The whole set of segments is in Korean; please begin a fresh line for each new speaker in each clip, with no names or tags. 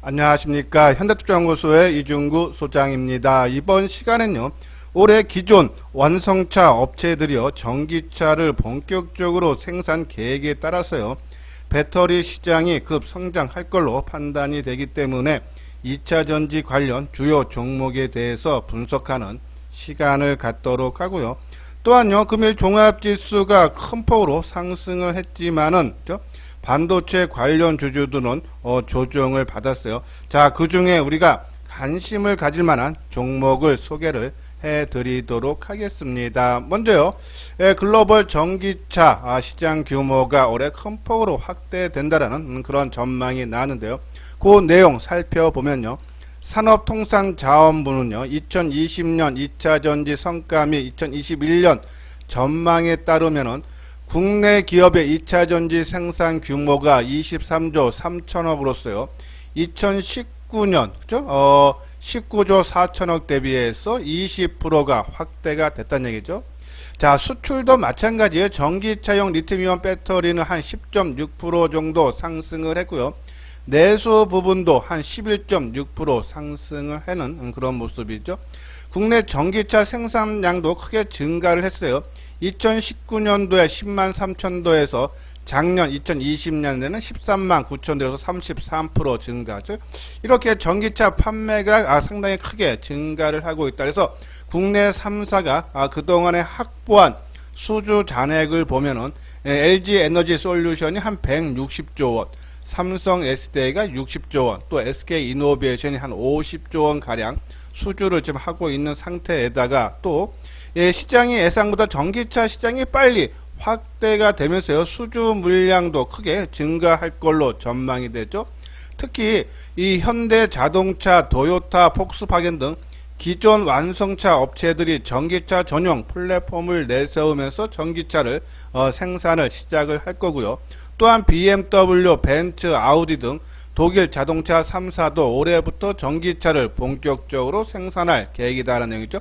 안녕하십니까. 현대투자연구소의 이중구 소장입니다. 이번 시간엔요, 올해 기존 완성차 업체들이요, 전기차를 본격적으로 생산 계획에 따라서요, 배터리 시장이 급성장할 걸로 판단이 되기 때문에 2차전지 관련 주요 종목에 대해서 분석하는 시간을 갖도록 하고요. 또한요, 금일 종합지수가 큰 폭으로 상승을 했지만은 반도체 관련 주주들은 조정을 받았어요. 자, 그 중에 우리가 관심을 가질 만한 종목을 소개를 해드리도록 하겠습니다. 먼저요, 글로벌 전기차 시장 규모가 올해 큰 폭으로 확대된다라는 그런 전망이 나왔는데요. 그 내용 살펴보면요, 산업통상자원부는요, 2020년 2차전지 성과 및 2021년 전망에 따르면은 국내 기업의 2차전지 생산 규모가 23조 3천억으로서요. 2019년, 그죠? 19조 4천억 대비해서 20%가 확대가 됐다는 얘기죠. 자, 수출도 마찬가지예요. 전기차용 리튬이온 배터리는 한 10.6% 정도 상승을 했고요. 내수 부분도 한 11.6% 상승을 하는 그런 모습이죠. 국내 전기차 생산량도 크게 증가를 했어요. 2019년도에 10만 3천 도에서 작년 2020년에는 13만 9천 도에서 33% 증가죠. 이렇게 전기차 판매가 상당히 크게 증가를 하고 있다. 그래서 국내 3사가 그동안에 확보한 수주 잔액을 보면은 LG 에너지 솔루션이 한 160조 원, 삼성 SDI가 60조 원, 또 SK 이노베이션이 한 50조 원 가량 수주를 지금 하고 있는 상태에다가 또 시장이 예상보다 전기차 시장이 빨리 확대가 되면서요, 수주 물량도 크게 증가할 걸로 전망이 되죠. 특히 이 현대 자동차, 도요타, 폭스바겐 등 기존 완성차 업체들이 전기차 전용 플랫폼을 내세우면서 전기차를 생산을 시작을 할 거고요. 또한 BMW, 벤츠, 아우디 등 독일 자동차 3사도 올해부터 전기차를 본격적으로 생산할 계획이다라는 얘기죠.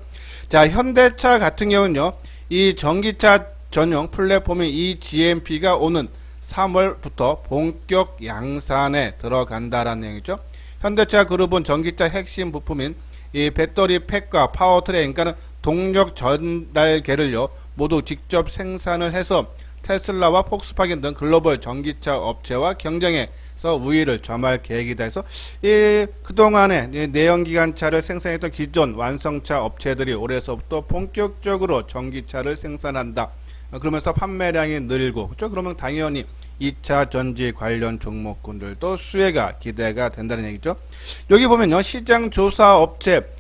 자, 현대차 같은 경우는요, 이 전기차 전용 플랫폼인 이 GMP가 오는 3월부터 본격 양산에 들어간다라는 얘기죠. 현대차 그룹은 전기차 핵심 부품인 이 배터리 팩과 파워트레인, 그러니까 동력 전달계를요, 모두 직접 생산을 해서 테슬라와 폭스바겐 등 글로벌 전기차 업체와 경쟁에서 우위를 점할 계획이다 해서 그동안에 내연기관차를 생산했던 기존 완성차 업체들이 올해서부터 본격적으로 전기차를 생산한다. 그러면서 판매량이 늘고, 그렇죠? 그러면 당연히 2차 전지 관련 종목군들도 수혜가 기대가 된다는 얘기죠. 여기 보면요, 시장 조사 업체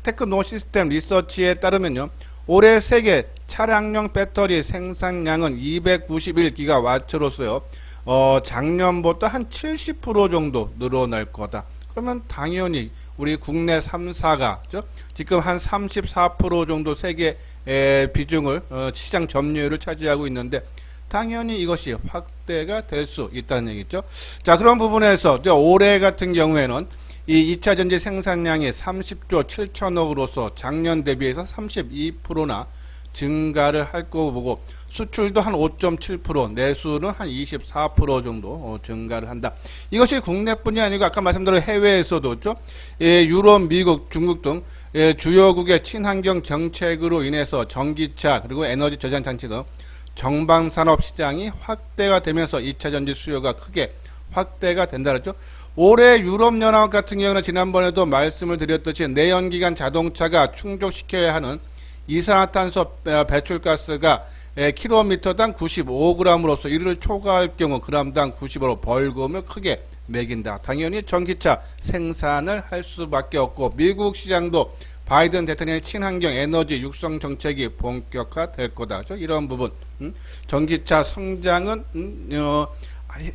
테크노 시스템 리서치에 따르면요, 올해 세계 차량용 배터리 생산량은 291기가와트로서요, 작년보다 한 70% 정도 늘어날 거다. 그러면 당연히 우리 국내 3사가 지금 한 34% 정도 세계 비중을 시장 점유율을 차지하고 있는데 당연히 이것이 확대가 될 수 있다는 얘기죠. 자, 그런 부분에서 올해 같은 경우에는 이 2차 전지 생산량이 30조 7천억으로서 작년 대비해서 32%나 증가를 할 거고 보고, 수출도 한 5.7%, 내수는 한 24% 정도 증가를 한다. 이것이 국내뿐이 아니고 아까 말씀드린 해외에서도 유럽, 미국, 중국 등 주요국의 친환경 정책으로 인해서 전기차 그리고 에너지 저장 장치 등 정방산업 시장이 확대가 되면서 2차 전지 수요가 크게 확대가 된다 그랬죠. 올해 유럽연합 같은 경우는 지난번에도 말씀을 드렸듯이 내연기관 자동차가 충족시켜야 하는 이산화탄소 배출가스가 킬로미터당 95g으로서 이를 초과할 경우 그람당 90으로 벌금을 크게 매긴다. 당연히 전기차 생산을 할 수밖에 없고, 미국 시장도 바이든 대통령의 친환경 에너지 육성 정책이 본격화될 거다. 이런 부분, 전기차 성장은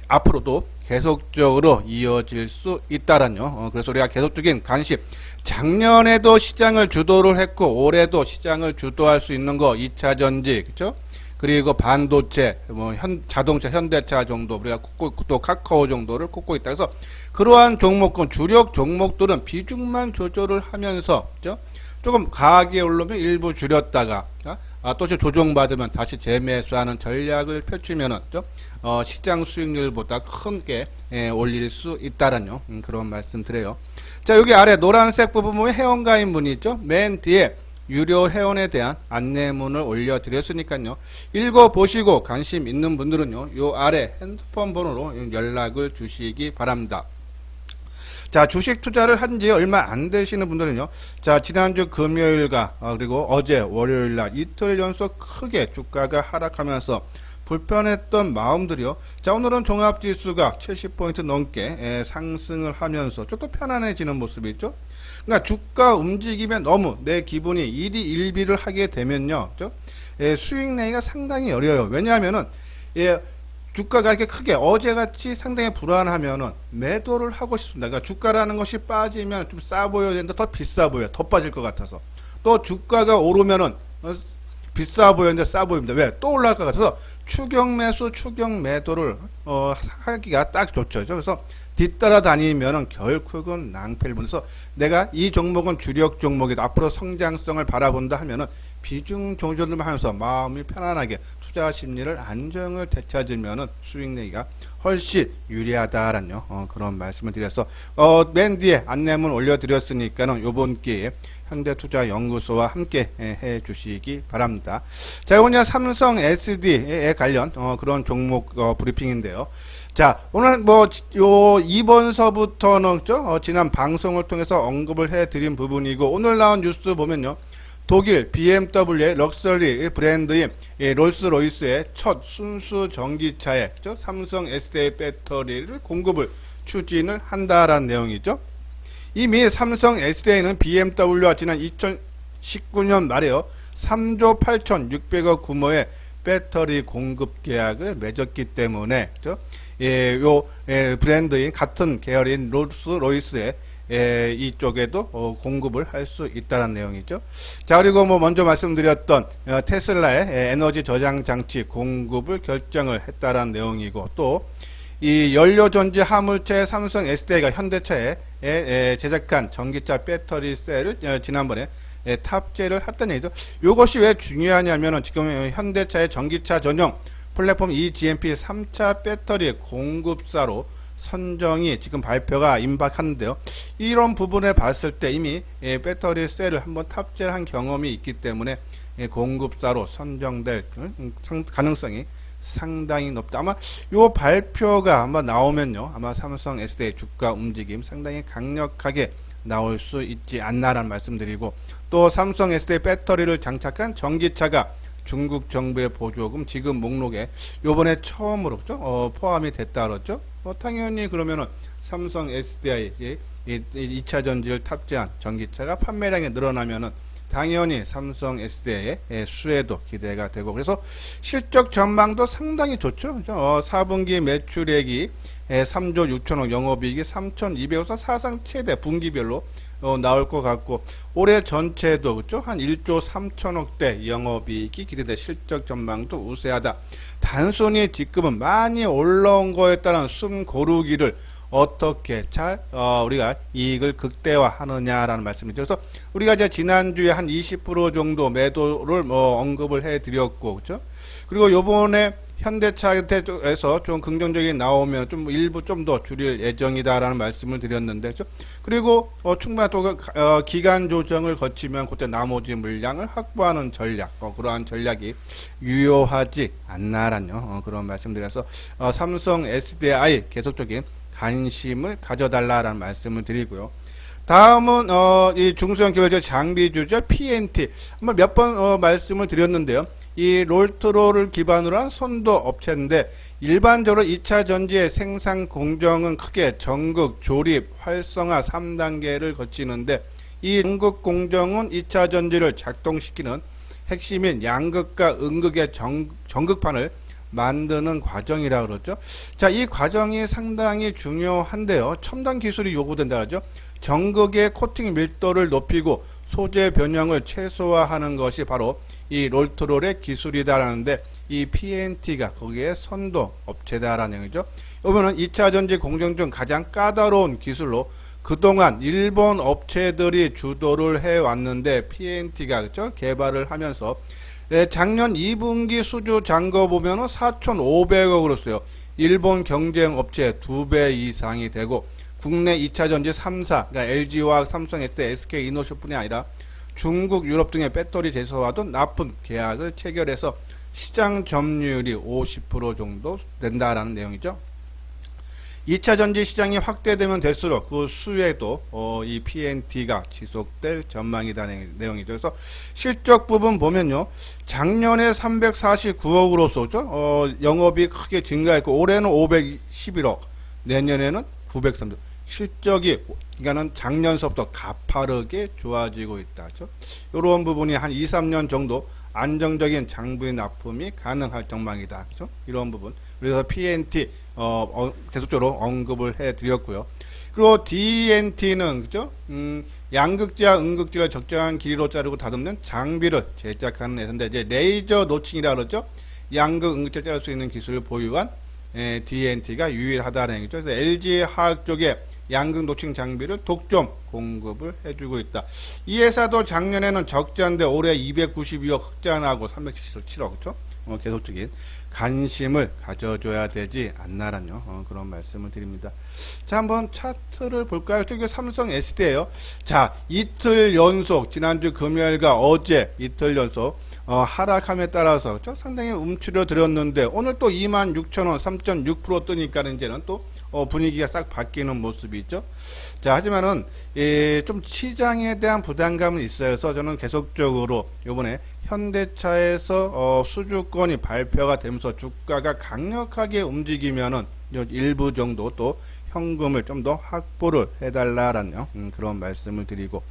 앞으로도 계속적으로 이어질 수 있다라뇨. 그래서 우리가 계속적인 관심, 작년에도 시장을 주도를 했고 올해도 시장을 주도할 수 있는 거 2차 전지, 그렇죠? 그리고 반도체, 자동차, 현대차 정도 우리가 또 카카오 정도를 꼽고 있다. 그래서 그러한 종목군, 주력 종목들은 비중만 조절을 하면서, 그렇죠? 조금 강하게 오르면 일부 줄였다가 또 조정받으면 다시 재매수하는 전략을 펼치면은 시장 수익률보다 크게 올릴 수 있다라는 그런 말씀 드려요. 자, 여기 아래 노란색 부분 보면 회원가입 문이 있죠. 맨 뒤에 유료 회원에 대한 안내문을 올려드렸으니까요. 읽어보시고 관심 있는 분들은요, 요 아래 핸드폰 번호로 연락을 주시기 바랍니다. 자, 주식 투자를 한 지 얼마 안 되시는 분들은요, 자, 지난주 금요일과 그리고 어제 월요일날 이틀 연속 크게 주가가 하락하면서 불편했던 마음들이요. 자, 오늘은 종합지수가 70포인트 넘게 상승을 하면서 좀 더 편안해지는 모습이 있죠. 그러니까 주가 움직임에 너무 내 기분이 일희일비를 하게 되면요, 수익 내기가 상당히 어려워요. 왜냐하면은 주가가 이렇게 크게 어제같이 상당히 불안하면은 매도를 하고 싶습니다. 그러니까 주가라는 것이 빠지면 좀 싸 보여야 되는데 더 비싸 보여. 더 빠질 것 같아서. 또 주가가 오르면은 비싸 보이는데 싸 보입니다. 왜? 또 올라갈 것 같아서 추격 매수, 추격 매도를 하기가 딱 좋죠. 그래서 뒤따라 다니면은 결국은 낭패를 보면서 내가 이 종목은 주력 종목이다. 앞으로 성장성을 바라본다 하면은 비중 조절을 하면서 마음이 편안하게 투자 심리를 안정을 되찾으면은 수익 내기가 훨씬 유리하다라는 그런 말씀을 드려서 맨 뒤에 안내문 올려드렸으니까는 요번 기회에 현대투자연구소와 함께 해 주시기 바랍니다. 자, 이건 삼성 SD에 관련 그런 종목 브리핑인데요. 자, 오늘 요 2번서부터는 지난 방송을 통해서 언급을 해 드린 부분이고, 오늘 나온 뉴스 보면요, 독일 BMW의 럭셔리 브랜드인 롤스로이스의 첫 순수 전기차에 삼성 SDI 배터리를 공급을 추진을 한다라는 내용이죠. 이미 삼성 SDI는 BMW와 지난 2019년 말에요, 3조 8,600억 규모의 배터리 공급 계약을 맺었기 때문에 요 브랜드인 같은 계열인 롤스로이스의 이쪽에도 공급을 할 수 있다는 내용이죠. 자, 그리고 먼저 말씀드렸던 테슬라의 에너지 저장 장치 공급을 결정을 했다는 내용이고, 또 이 연료전지 화물차의 삼성 SDI가 현대차에 제작한 전기차 배터리 셀을 지난번에 탑재를 했다는 얘기죠. 이것이 왜 중요하냐면은 지금 현대차의 전기차 전용 플랫폼 eGMP 3차 배터리 공급사로 선정이 지금 발표가 임박하는데요. 이런 부분에 봤을 때 이미 배터리 셀을 한번 탑재한 경험이 있기 때문에 공급사로 선정될 가능성이 상당히 높다. 아마 요 발표가 아마 나오면요, 아마 삼성 SDI 주가 움직임 상당히 강력하게 나올 수 있지 않나라는 말씀드리고, 또 삼성 SDI 배터리를 장착한 전기차가 중국 정부의 보조금 지금 목록에 요번에 처음으로 포함이 됐다 그랬죠. 당연히 그러면은 삼성 SDI 2차 전지를 탑재한 전기차가 판매량이 늘어나면은 당연히 삼성 SDI의 수혜도 기대가 되고, 그래서 실적 전망도 상당히 좋죠. 4분기 매출액이 3조 6천억, 영업이익이 3,200억에서 사상 최대 분기별로 나올 것 같고, 올해 전체도 한 1조 3천억대 영업이익이 기대돼 실적 전망도 우세하다. 단순히 지금은 많이 올라온 거에 따른 숨 고르기를 어떻게 잘 우리가 이익을 극대화하느냐라는 말씀이죠. 그래서 우리가 이제 지난주에 한 20% 정도 매도를 언급을 해드렸고, 그렇죠? 그리고 요번에 현대차에서 좀 긍정적인 나오면 일부 좀 더 줄일 예정이다라는 말씀을 드렸는데, 그리고 충분히 또 기간 조정을 거치면 그때 나머지 물량을 확보하는 전략, 그러한 전략이 유효하지 않나라는 그런 말씀드려서 삼성 SDI 계속적인 관심을 가져달라라는 말씀을 드리고요. 다음은 이 중소형 기업의 장비주죠, PNT. 한번 몇 번 말씀을 드렸는데요. 이 롤트롤을 기반으로 한 선도 업체인데, 일반적으로 2차 전지의 생산 공정은 크게 전극, 조립, 활성화 3단계를 거치는데, 이 전극 공정은 2차 전지를 작동시키는 핵심인 양극과 음극의 전극판을 만드는 과정이라 그러죠. 자, 이 과정이 상당히 중요한데요. 첨단 기술이 요구된다 그러죠. 전극의 코팅 밀도를 높이고 소재 변형을 최소화하는 것이 바로 이 롤트롤의 기술이다라는데, 이 PNT가 거기에 선도 업체다라는 얘기죠. 보면은 2차 전지 공정 중 가장 까다로운 기술로 그동안 일본 업체들이 주도를 해왔는데, PNT가 개발을 하면서 네, 작년 2분기 수주 잔거 보면은 4,500억으로써요. 일본 경쟁 업체 2배 이상이 되고 국내 2차전지 3사, 그러니까 LG화학, 삼성, SK, SK이노쇼뿐이 아니라 중국, 유럽 등의 배터리 제조사와도 납품 계약을 체결해서 시장 점유율이 50% 정도 된다라는 내용이죠. 2차 전지 시장이 확대되면 될수록 그 수혜도 이 PNT가 지속될 전망이라는 내용이죠. 그래서 실적 부분 보면요. 작년에 349억으로서 영업이 크게 증가했고 올해는 511억, 내년에는 930억. 실적이 그러니까는 작년서부터 가파르게 좋아지고 있다. 이런 부분이 한 2, 3년 정도 안정적인 장부의 납품이 가능할 전망이다. 그렇죠? 이런 부분. 그래서 PNT 계속적으로 언급을 해드렸고요. 그리고 DNT는 그죠? 양극재와 음극재를 적정한 길이로 자르고 다듬는 장비를 제작하는 회사인데 이제 레이저 노칭이라 그러죠. 양극 음극재 자를 수 있는 기술을 보유한 DNT가 유일하다는 얘기죠. 그래서 LG 화학 쪽에 양극 노칭 장비를 독점 공급을 해주고 있다. 이 회사도 작년에는 적자인데 올해 292억 흑자나고 377억 그렇죠? 계속적인 관심을 가져줘야 되지 않나라는 그런 말씀을 드립니다. 자, 한번 차트를 볼까요? 저기 삼성 SD예요. 자, 이틀 연속 지난주 금요일과 어제 이틀 연속 하락함에 따라서 상당히 움츠려 들었는데 오늘 또 26,000원 3.6% 뜨니까 이제는 또 분위기가 싹 바뀌는 모습이 있죠. 자, 하지만은 좀 시장에 대한 부담감은 있어서 저는 계속적으로 요번에 현대차에서 수주권이 발표가 되면서 주가가 강력하게 움직이면은 일부 정도 또 현금을 좀 더 확보를 해달라라는 그런 말씀을 드리고,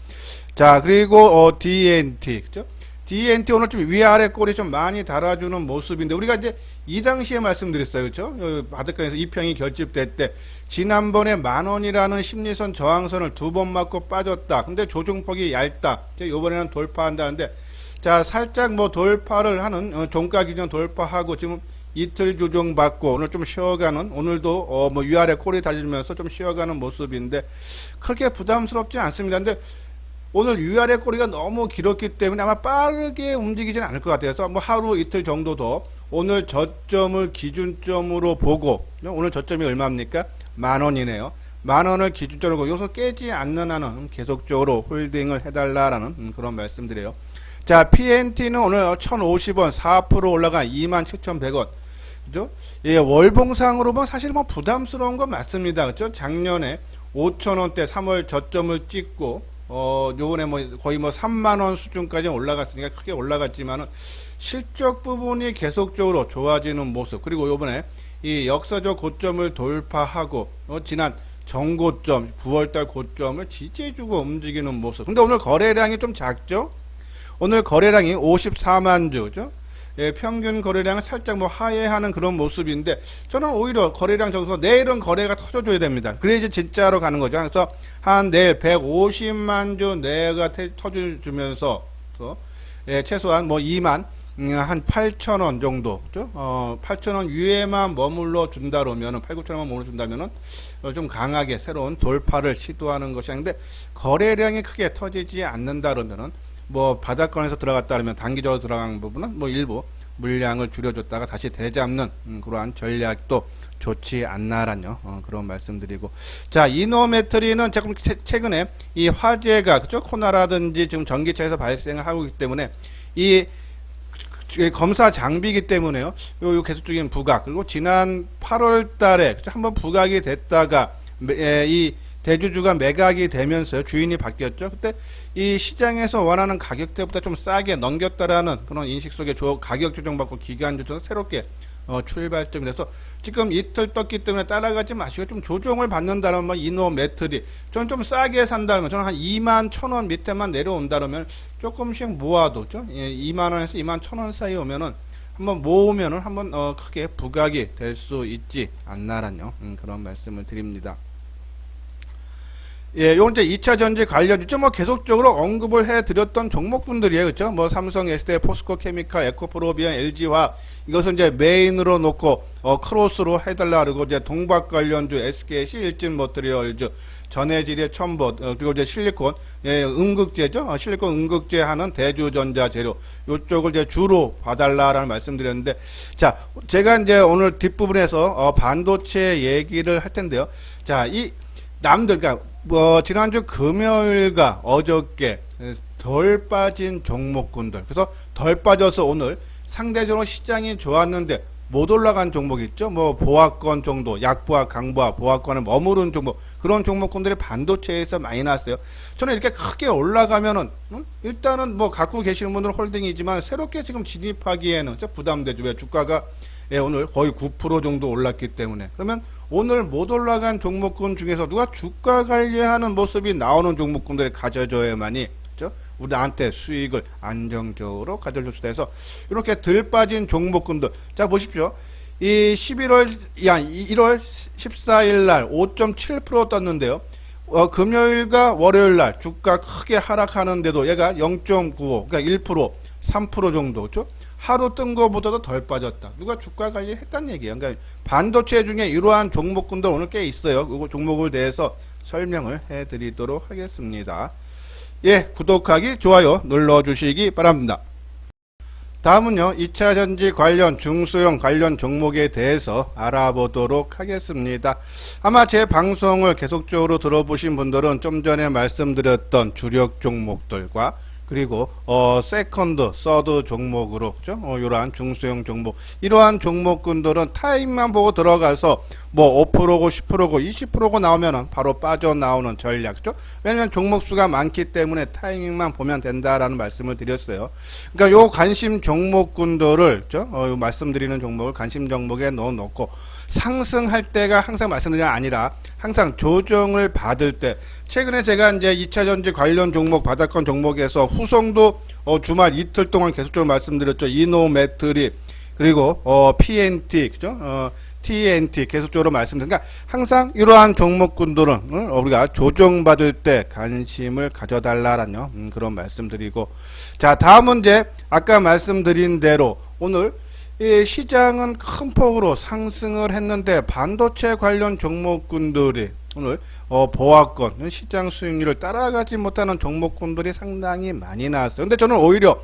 자, 그리고 DNT 그죠? DNT 오늘 좀 위아래 꼴이 좀 많이 달아주는 모습인데 우리가 이제 이 당시에 말씀드렸어요. 그렇죠? 바닷가에서 이평이 결집될 때 지난번에 10,000원이라는 심리선 저항선을 2번 맞고 빠졌다. 근데 조정폭이 얇다. 이번에는 돌파한다는데 자, 살짝 뭐 돌파를 하는 종가 기준 돌파하고 지금 이틀 조정 받고 오늘 좀 쉬어가는, 오늘도 뭐 위아래 꼴이 달리면서 좀 쉬어가는 모습인데 크게 부담스럽지 않습니다. 근데 오늘 위아래 꼬리가 너무 길었기 때문에 아마 빠르게 움직이지는 않을 것 같아서 뭐 하루 이틀 정도 더 오늘 저점을 기준점으로 보고, 오늘 저점이 얼마입니까? 10,000원이네요. 10,000원을 기준점으로 보고 여기서 깨지 않는 한은 계속적으로 홀딩을 해달라라는 그런 말씀드려요. 자, PNT는 오늘 1,050원 4% 올라간 27,100원. 그죠? 예, 월봉상으로 보면 사실 뭐 부담스러운 건 맞습니다. 그죠? 작년에 5,000원대 3월 저점을 찍고 요번에 뭐 거의 뭐 3만원 수준까지 올라갔으니까 크게 올라갔지만은 실적 부분이 계속적으로 좋아지는 모습, 그리고 요번에 이 역사적 고점을 돌파하고 지난 정고점 9월달 고점을 지지해주고 움직이는 모습. 근데 오늘 거래량이 좀 작죠? 오늘 거래량이 54만 주, 그죠? 예, 평균 거래량을 살짝 뭐 하회하는 그런 모습인데 저는 오히려 거래량 적어서 내일은 거래가 터져줘야 됩니다. 그래야지 진짜로 가는 거죠. 그래서 한 내일 150만 주 내가 터져주면서 예, 최소한 뭐 2만 한 8,000원 정도, 그죠? 8,000원 위에만 머물러 준다 그러면은 8,9,000원만 머물러 준다면은 좀 강하게 새로운 돌파를 시도하는 것이 아닌데 거래량이 크게 터지지 않는다 그러면은 뭐 바닥권에서 들어갔다 그러면 단기적으로 들어간 부분은 뭐 일부 물량을 줄여줬다가 다시 되잡는 그러한 전략도 좋지 않나라는 그런 말씀드리고, 자, 이노메트리는 조금 최근에 이 화재가 그죠? 코나라든지 지금 전기차에서 발생을 하고 있기 때문에 이 검사 장비이기 때문에요. 요 계속적인 부각, 그리고 지난 8월 달에 한번 부각이 됐다가 이 대주주가 매각이 되면서 주인이 바뀌었죠. 그때 이 시장에서 원하는 가격대보다 좀 싸게 넘겼다라는 그런 인식 속에 가격 조정받고 기간 조정을 새롭게 출발점이라서 지금 이틀 떴기 때문에 따라가지 마시고 좀 조정을 받는다면 뭐 이노메트리 저는 좀 싸게 산다면 저는 한 21,000원 밑에만 내려온다면 조금씩 모아도 2만원에서 21,000원 사이 오면은 한번 모으면은 한번 크게 부각이 될 수 있지 않나라는 그런 말씀을 드립니다. 예, 요 이제 2차 전지 관련 주죠. 뭐 계속적으로 언급을 해드렸던 종목분들이에요, 그렇죠? 뭐 삼성, SDI, 포스코 케미칼, 에코프로비안, LG화 이것은 이제 메인으로 놓고 크로스로 해달라 그러고 이제 동박 관련주, SKC, 일진모터리얼즈, 전해질의 첨보, 그리고 이제 실리콘, 예, 음극재죠. 실리콘 음극재 하는 대주전자 재료 요쪽을 이제 주로 봐달라라는 말씀드렸는데, 자, 제가 이제 오늘 뒷부분에서 반도체 얘기를 할 텐데요. 자, 이 남들, 그러니까 지난주 금요일과 어저께 덜 빠진 종목군들, 그래서 덜 빠져서 오늘 상대적으로 시장이 좋았는데 못 올라간 종목 있죠. 뭐 보합권 정도, 약보합, 강보합, 보합권에 머무른 종목, 그런 종목군들이 반도체에서 많이 나왔어요. 저는 이렇게 크게 올라가면은 일단은 뭐 갖고 계시는 분들은 홀딩이지만 새롭게 지금 진입하기에는 부담되죠. 왜? 주가가 오늘 거의 9% 정도 올랐기 때문에. 그러면 오늘 못 올라간 종목군 중에서 누가 주가 관리하는 모습이 나오는 종목군들이 가져줘야만이, 그렇죠? 우리 나한테 수익을 안정적으로 가져줄 수 있어서 이렇게 덜 빠진 종목군들. 자, 보십시오. 이 1월 14일 날 5.7% 떴는데요. 금요일과 월요일 날 주가 크게 하락하는데도 얘가 0.95, 그러니까 1%, 3% 정도, 그렇죠? 하루 뜬 거보다도 덜 빠졌다. 누가 주가 관리했다는 얘기예요. 그러니까 반도체 중에 이러한 종목군도 오늘 꽤 있어요. 이 종목을 대해서 설명을 해드리도록 하겠습니다. 예, 구독하기, 좋아요 눌러주시기 바랍니다. 다음은요, 2차 전지 관련 중소형 관련 종목에 대해서 알아보도록 하겠습니다. 아마 제 방송을 계속적으로 들어보신 분들은 좀 전에 말씀드렸던 주력 종목들과 그리고 세컨드, 서드 종목으로, 그죠? 이러한 중소형 종목, 이러한 종목군들은 타임만 보고 들어가서 뭐 5%고 10%고 20%고 나오면은 바로 빠져나오는 전략, 그죠? 왜냐면 종목 수가 많기 때문에 타이밍만 보면 된다라는 말씀을 드렸어요. 그러니까 요 관심 종목군들을, 그죠? 말씀드리는 종목을 관심 종목에 넣어놓고 상승할 때가 항상 말씀드리는 게 아니라 항상 조정을 받을 때, 최근에 제가 이제 2차 전지 관련 종목 바닥권 종목에서 후성도 주말 이틀 동안 계속적으로 말씀드렸죠. 이노매트리, 그리고 PNT, 그죠? TNT 계속적으로 말씀드립니다. 그러니까 항상 이러한 종목군들은 우리가 조정받을 때 관심을 가져달라는 그런 말씀드리고, 자, 다음은 이제 아까 말씀드린 대로 오늘 이 시장은 큰 폭으로 상승을 했는데 반도체 관련 종목군들이 오늘 보합권, 시장 수익률을 따라가지 못하는 종목군들이 상당히 많이 나왔어요. 근데 저는 오히려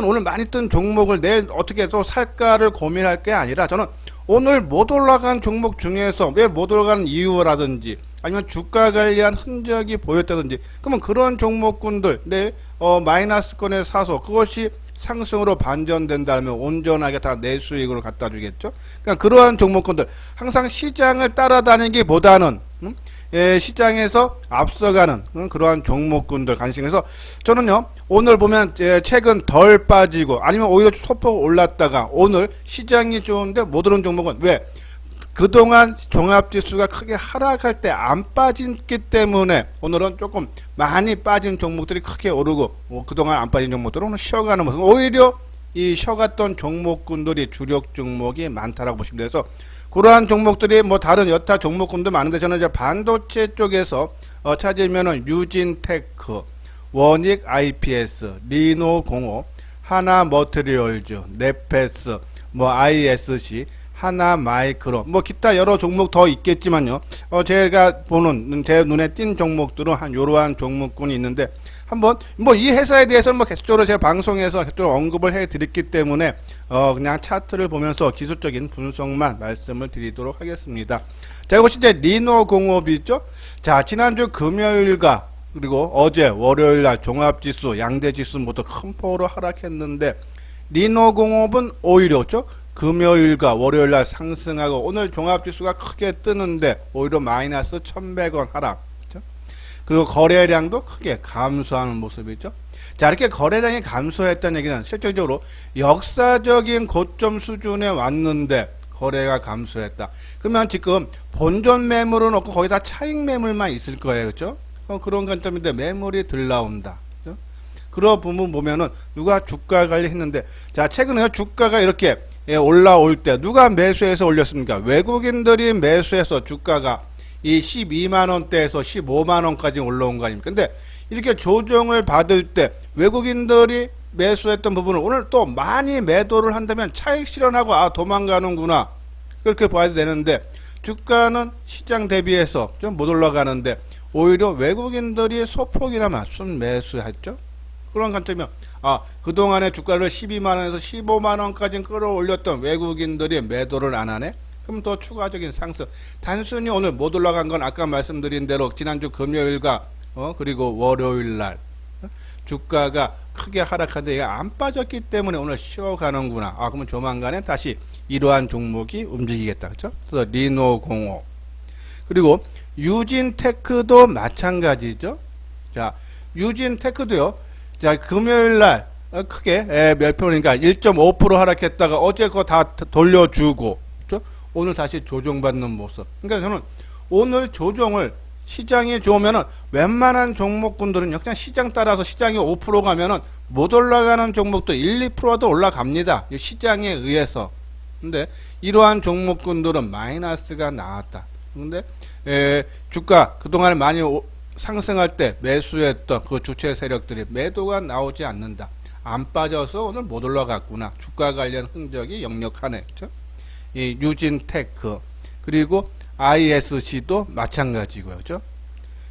오늘 많이 뜬 종목을 내일 어떻게 또 살까를 고민할 게 아니라, 저는 오늘 못 올라간 종목 중에서 왜 못 올라간 이유라든지 아니면 주가 관리한 흔적이 보였다든지, 그러면 그런 종목군들 내일 마이너스권에 사서 그것이 상승으로 반전된다면 온전하게 다 내 수익으로 갖다 주겠죠. 그러니까 그러한 종목군들 항상 시장을 따라다니기보다는 시장에서 앞서가는 그러한 종목군들 관심해서 저는요, 오늘 보면 최근 덜 빠지고 아니면 오히려 소폭 올랐다가 오늘 시장이 좋은데 못 오른 종목은 왜? 그동안 종합지수가 크게 하락할 때 안 빠졌기 때문에 오늘은 조금 많이 빠진 종목들이 크게 오르고, 그동안 안 빠진 종목들은 오늘 쉬어가는 모습, 오히려 이 쉬어갔던 종목군들이 주력 종목이 많다라고 보시면 돼서 그러한 종목들이 뭐 다른 여타 종목군도 많은데, 저는 이제 반도체 쪽에서 찾으면은 유진테크, 원익 IPS, 리노공업, 하나머트리얼즈, 네페스, 뭐 ISC, 하나마이크로, 뭐 기타 여러 종목 더 있겠지만요, 제가 보는 제 눈에 띈 종목들은 한 요러한 종목군이 있는데, 한번 뭐 이 회사에 대해서는 뭐 계속적으로 제 방송에서 계속 언급을 해 드렸기 때문에 그냥 차트를 보면서 기술적인 분석만 말씀을 드리도록 하겠습니다. 자, 이것이 이제 리노공업이 있죠. 자, 지난주 금요일과 그리고 어제 월요일날 종합지수, 양대지수 모두 큰 폭으로 하락했는데, 리노공업은 오히려 죠, 금요일과 월요일날 상승하고 오늘 종합지수가 크게 뜨는데 오히려 마이너스 1100원 하락, 그렇죠? 그리고 거래량도 크게 감소하는 모습이죠. 자, 이렇게 거래량이 감소했다는 얘기는 실질적으로 역사적인 고점 수준에 왔는데 거래가 감소했다. 그러면 지금 본전 매물은 없고 거의 다 차익 매물만 있을 거예요, 그렇죠? 그런 관점인데 매물이 덜 나온다. 그렇죠? 그런 부분 보면은 누가 주가 관리했는데, 자, 최근에 주가가 이렇게 올라올 때 누가 매수해서 올렸습니까? 외국인들이 매수해서 주가가 이 12만 원대에서 15만 원까지 올라온 거 아닙니까? 근데 이렇게 조정을 받을 때 외국인들이 매수했던 부분을 오늘 또 많이 매도를 한다면 차익 실현하고 아 도망가는구나 그렇게 봐야 되는데 주가는 시장 대비해서 좀 못 올라가는데 오히려 외국인들이 소폭이나마 순매수했죠. 그런 관점이면 아 그동안에 주가를 12만 원에서 15만 원까지 끌어올렸던 외국인들이 매도를 안 하네. 그럼 더 추가적인 상승. 단순히 오늘 못 올라간 건 아까 말씀드린 대로 지난주 금요일과 그리고 월요일 날 주가가 크게 하락하는데 안 빠졌기 때문에 오늘 쉬어가는구나. 아 그러면 조만간에 다시 이러한 종목이 움직이겠다. 그렇죠? 그래서 리노공업 그리고 유진테크도 마찬가지죠. 자 유진테크도요. 자 금요일 날 크게 몇 프로니까 1.5% 하락했다가 어제 그거 다 돌려주고 그렇죠? 오늘 다시 조정받는 모습. 그러니까 저는 오늘 조정을 시장이 좋으면은 웬만한 종목군들은 그냥 시장 따라서 시장이 5% 가면은 못 올라가는 종목도 1, 2%도 올라갑니다. 시장에 의해서. 근데 이러한 종목군들은 마이너스가 나왔다. 근데 주가 그동안에 많이 상승할 때 매수했던 그 주체 세력들이 매도가 나오지 않는다. 안 빠져서 오늘 못 올라갔구나. 주가 관련 흔적이 역력하네. 그렇죠? 이 유진테크 그리고 ISC도 마찬가지고요. 그죠?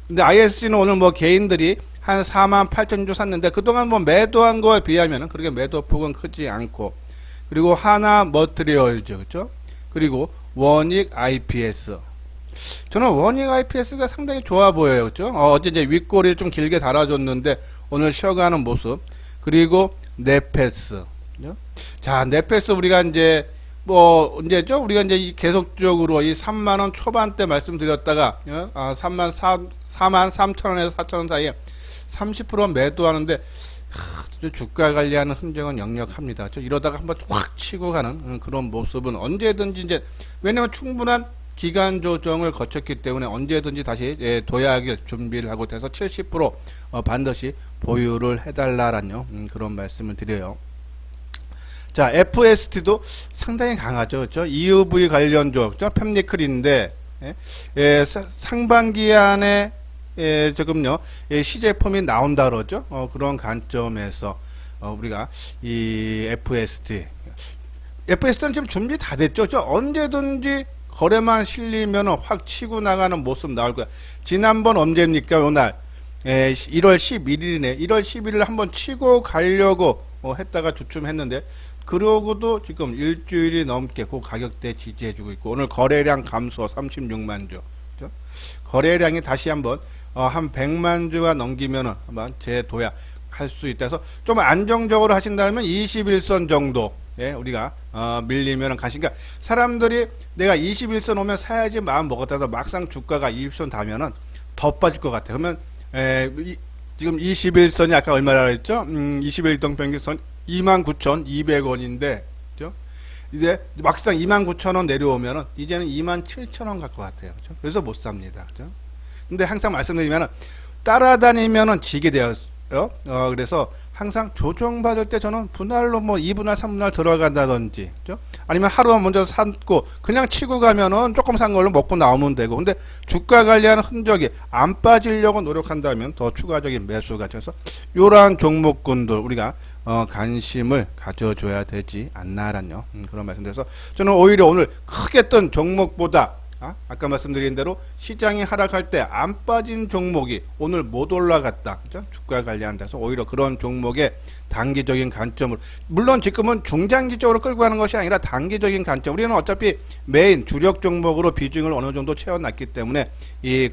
근데 ISC는 오늘 뭐 개인들이 한 48,000주 샀는데 그동안 뭐 매도한 거에 비하면 그렇게 매도폭은 크지 않고 그리고 하나 머트리얼즈 그죠? 그리고 원익 IPS 저는 원익 IPS가 상당히 좋아 보여요. 그죠? 어제 이제 윗꼬리를 좀 길게 달아줬는데 오늘 쉬어가는 모습 그리고 네페스 그죠? 자 네페스 우리가 이제 뭐 언제죠? 우리가 이제 계속적으로 이 3만원 초반대 말씀드렸다가 43,000원에서 4,000원 사이에 30% 매도하는데 주가 관리하는 흔적은 역력합니다. 이러다가 한번 확 치고 가는 그런 모습은 언제든지 이제 왜냐면 충분한 기간 조정을 거쳤기 때문에 언제든지 다시 도약일 준비를 하고 돼서 70% 반드시 보유를 해달라는 그런 말씀을 드려요. 자, FST도 상당히 강하죠. 그렇죠? EUV 관련주, 그렇죠? 팹리클인데, 상반기 안에, 조금요, 시제품이 나온다 그러죠? 그런 관점에서, 우리가, 이 FST는 지금 준비 다 됐죠? 언제든지 거래만 실리면 확 치고 나가는 모습 나올 거야. 지난번 언제입니까? 요날, 1월 11일이네. 1월 11일 한번 치고 가려고 했다가 주춤했는데, 그러고도 지금 일주일이 넘게 그 가격대 지지해주고 있고 오늘 거래량 감소 36만 주 그렇죠? 거래량이 다시 한번 한 100만 주가 넘기면은 한번 재도약할 수 있다 해서 좀 안정적으로 하신다면 21선 정도 우리가 밀리면은 가시니까 사람들이 내가 21선 오면 사야지 마음 먹었다가 막상 주가가 20선 닿으면은 더 빠질 것 같아요. 그러면 지금 21선이 아까 얼마라 했죠? 21일 이동평균선 29,200원인데, 그죠? 이제 막상 29,000원 내려오면은 이제는 27,000원 갈 것 같아요. 그죠? 그래서 못 삽니다. 그죠? 근데 항상 말씀드리면은 따라다니면은 지게 되어요. 그래서 항상 조정받을 때 저는 분할로 뭐 2분할, 3분할 들어간다든지, 그죠? 아니면 하루 먼저 샀고 그냥 치고 가면은 조금 산 걸로 먹고 나오면 되고, 근데 주가 관리하는 흔적이 안 빠지려고 노력한다면 더 추가적인 매수가 돼서 이러한 종목군들 우리가 관심을 가져줘야 되지 않나라는 그런 말씀드려서 저는 오히려 오늘 크게 뜬 종목보다 아까 말씀드린 대로 시장이 하락할 때 안 빠진 종목이 오늘 못 올라갔다. 그죠? 주가 관리한다 해서 오히려 그런 종목의 단기적인 관점을 물론 지금은 중장기적으로 끌고 가는 것이 아니라 단기적인 관점 우리는 어차피 메인 주력 종목으로 비중을 어느 정도 채워놨기 때문에 이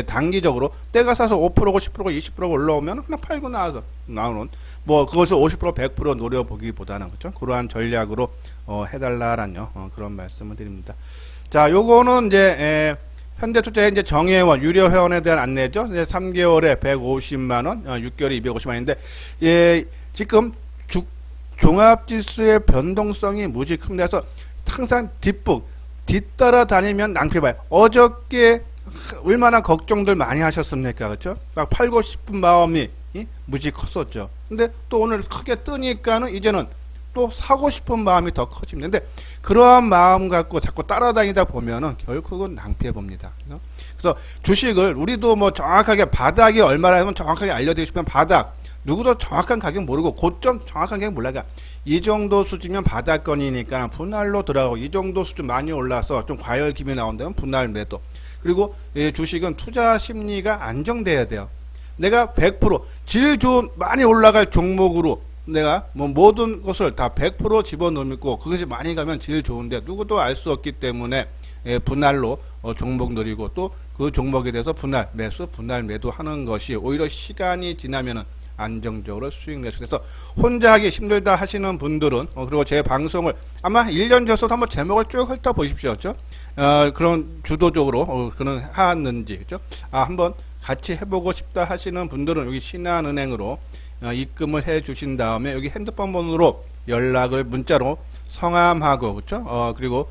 단기적으로 때가 사서 5%고 10%고 20%가 올라오면 그냥 팔고 나오는 뭐 그것을 50% 100% 노려보기보다는 그렇죠? 그러한 전략으로 해달라라는 그런 말씀을 드립니다. 자, 요거는 이제 현대투자의 이제 정회원 유료 회원에 대한 안내죠. 이제 3개월에 150만 원, 6개월에 250만인데 지금 종합지수의 변동성이 무지 큽니다. 그래서 항상 뒷북 뒤따라 다니면 낭패 봐요. 어저께 얼마나 걱정들 많이 하셨습니까? 그렇죠? 막 팔고 싶은 마음이 무지 컸었죠. 근데 또 오늘 크게 뜨니까는 이제는 또 사고 싶은 마음이 더 커집니다. 근데 그러한 마음 갖고 자꾸 따라다니다 보면은 결국은 낭패 봅니다. 그래서 주식을 우리도 뭐 정확하게 바닥이 얼마라면 정확하게 알려드리고 싶으면 바닥, 누구도 정확한 가격 모르고 고점 정확한 가격 몰라가 이 정도 수준이면 바닥권이니까 분할로 들어가고, 이 정도 수준 많이 올라서 좀 과열 기미 나온다면 분할 매도. 그리고 주식은 투자 심리가 안정돼야 돼요. 내가 100%질 좋은 많이 올라갈 종목으로 내가 뭐 모든 것을 다 100% 집어넣고 그것이 많이 가면 질 좋은데 누구도 알 수 없기 때문에 분할로 종목 늘리고 또 그 종목에 대해서 분할 매수, 분할 매도 하는 것이 오히려 시간이 지나면은 안정적으로 수익 내수. 그래서 혼자 하기 힘들다 하시는 분들은 그리고 제 방송을 아마 1년 전서도 한번 제목을 쭉 훑어 보십시오. 그렇죠? 그런 주도적으로 그런 하는지, 그렇죠? 한번 같이 해보고 싶다 하시는 분들은 여기 신한은행으로 입금을 해 주신 다음에 여기 핸드폰 번호로 연락을 문자로 성함하고, 그렇죠? 그리고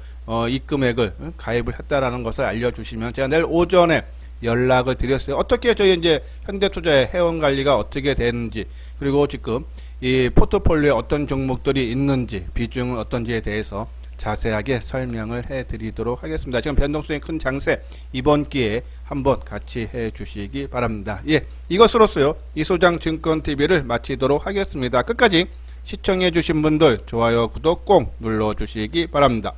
입금액을 가입을 했다라는 것을 알려주시면 제가 내일 오전에 연락을 드렸어요. 어떻게 저희 이제 현대투자의 회원 관리가 어떻게 되는지, 그리고 지금 이 포트폴리오에 어떤 종목들이 있는지, 비중은 어떤지에 대해서 자세하게 설명을 해 드리도록 하겠습니다. 지금 변동성이 큰 장세 이번 기회에 한번 같이 해 주시기 바랍니다. 예, 이것으로서요 이소장 증권TV를 마치도록 하겠습니다. 끝까지 시청해 주신 분들 좋아요, 구독 꼭 눌러 주시기 바랍니다.